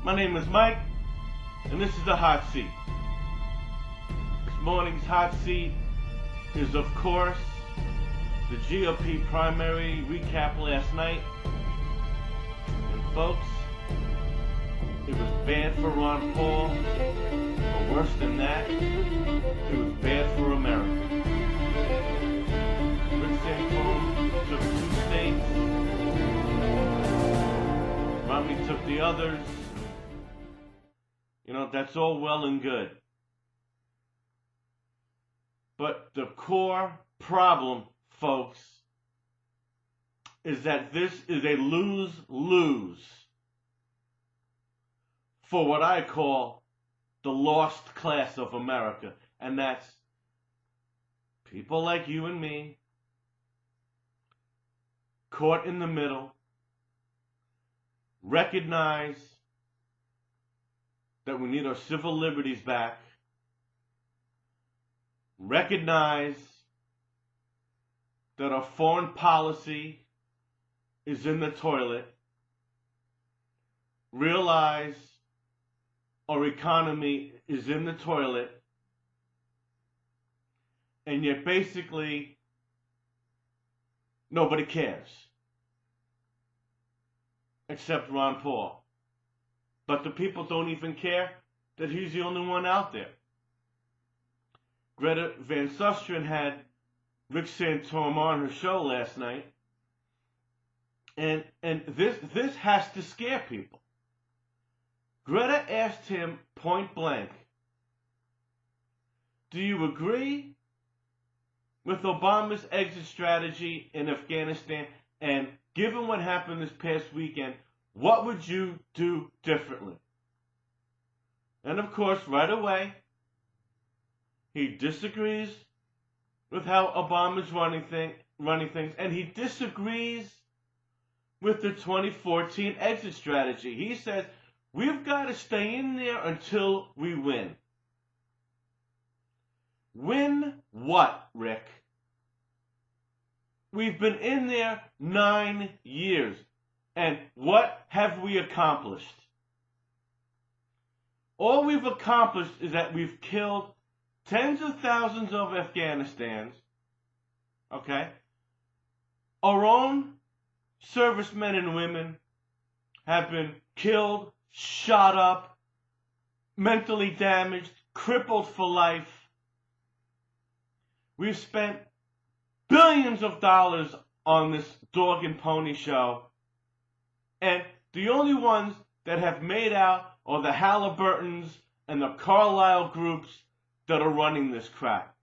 My name is Mike, and this is the Hot Seat. This morning's Hot Seat is, of course, the GOP Primary recap last night. And folks, it was bad for Ron Paul, but worse than that, it was bad for America. Rick Santorum took 2 states, Romney took the others. You know, that's all well and good. But the core problem, folks, is that this is a lose-lose for what I call the lost class of America. And that's people like you and me, caught in the middle, recognize that we need our civil liberties back, recognize that our foreign policy is in the toilet, realize our economy is in the toilet, and yet basically nobody cares except Ron Paul. But the people don't even care that he's the only one out there. Greta Van Susteren had Rick Santorum on her show last night, and this has to scare people. Greta asked him point blank, do you agree with Obama's exit strategy in Afghanistan? And given what happened this past weekend, what would you do differently? And of course, right away, he disagrees with how Obama's running things, and he disagrees with the 2014 exit strategy. He says, we've got to stay in there until we win. Win what, Rick? We've been in there 9 years. And what have we accomplished? All we've accomplished is that we've killed tens of thousands of Afghanistans, okay? Our own servicemen and women have been killed, shot up, mentally damaged, crippled for life. We've spent billions of dollars on this dog and pony show. And the only ones that have made out are the Halliburtons and the Carlyle groups that are running this crap.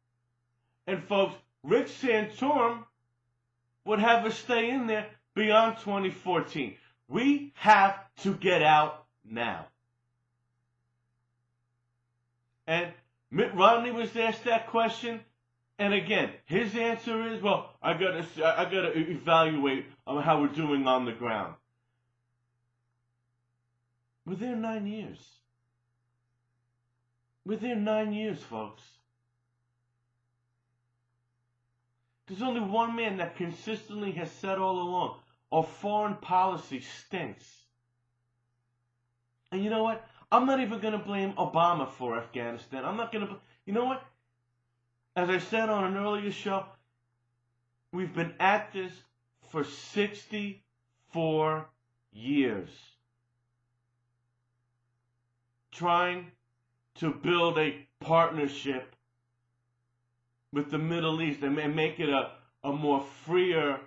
And folks, Rick Santorum would have us stay in there beyond 2014. We have to get out now. And Mitt Romney was asked that question, and again, his answer is, well, I gotta evaluate how we're doing on the ground. We're there 9 years. We're there 9 years, folks. There's only one man that consistently has said all along, our foreign policy stinks. And you know what? I'm not even going to blame Obama for Afghanistan. I'm not going to... You know what? As I said on an earlier show, we've been at this for 64 years. Trying to build a partnership with the Middle East and make it a more freer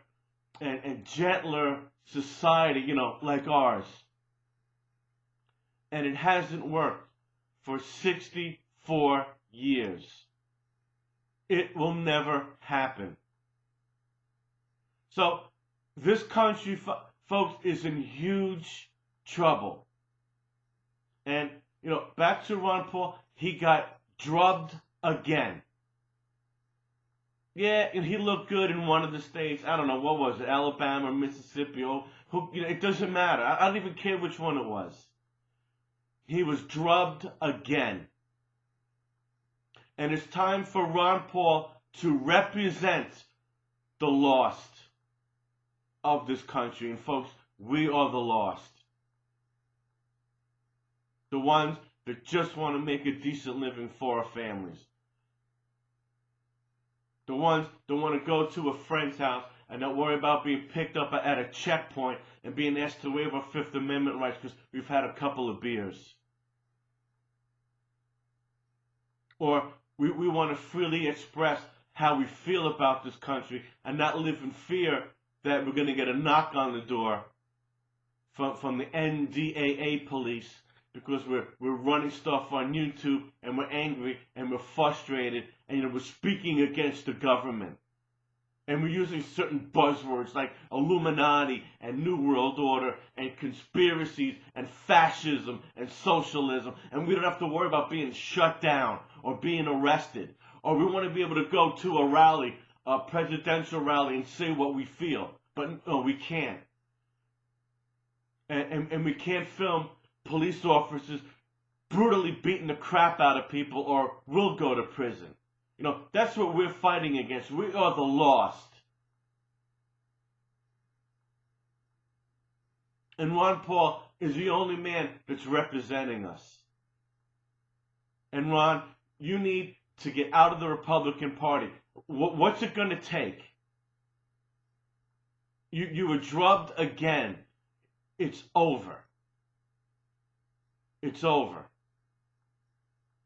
and gentler society, you know, like ours. And it hasn't worked for 64 years. It will never happen. So this country, folks, is in huge trouble. And you know, back to Ron Paul, he got drubbed again. Yeah, and he looked good in one of the states. I don't know, what was it, Alabama or Mississippi? Or you know, it doesn't matter. I don't even care which one it was. He was drubbed again. And it's time for Ron Paul to represent the lost of this country. And folks, we are the lost. The ones that just want to make a decent living for our families. The ones that want to go to a friend's house and not worry about being picked up at a checkpoint and being asked to waive our Fifth Amendment rights because we've had a couple of beers. Or we want to freely express how we feel about this country and not live in fear that we're going to get a knock on the door from the NDAA police because we're running stuff on YouTube and we're angry and we're frustrated and we're speaking against the government. And we're using certain buzzwords like Illuminati and New World Order and conspiracies and fascism and socialism. And we don't have to worry about being shut down or being arrested. Or we want to be able to go to a rally, a presidential rally, and say what we feel. But no, we can't. And we can't film police officers brutally beating the crap out of people or we'll go to prison. That's what we're fighting against. We are the lost. And Ron Paul is the only man that's representing us. And Ron, you need to get out of the Republican Party. What's it going to take? You were drubbed again. It's over. It's over.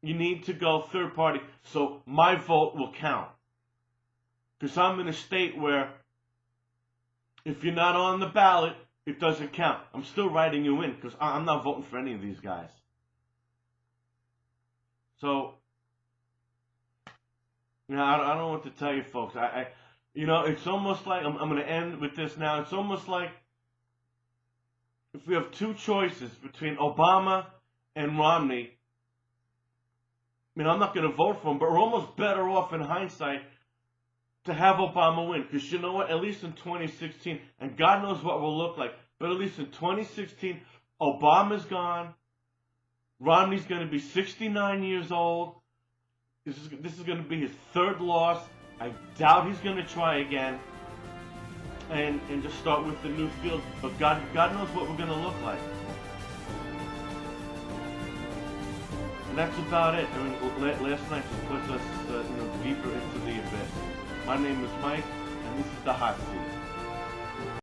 You need to go third party so my vote will count. Because I'm in a state where if you're not on the ballot, it doesn't count. I'm still writing you in because I'm not voting for any of these guys. So, I don't know what to tell you folks. It's almost like, I'm going to end with this now. It's almost like if we have two choices between Obama and Romney, I'm not going to vote for him, but we're almost better off in hindsight to have Obama win. Because you know what? At least in 2016, and God knows what we'll look like, but at least in 2016, Obama's gone. Romney's going to be 69 years old. This is going to be his third loss. I doubt he's going to try again. And just start with the new field. But God knows what we're going to look like. And that's about it. Last night just puts us deeper into the abyss. My name is Mike, and this is The Hot Seat.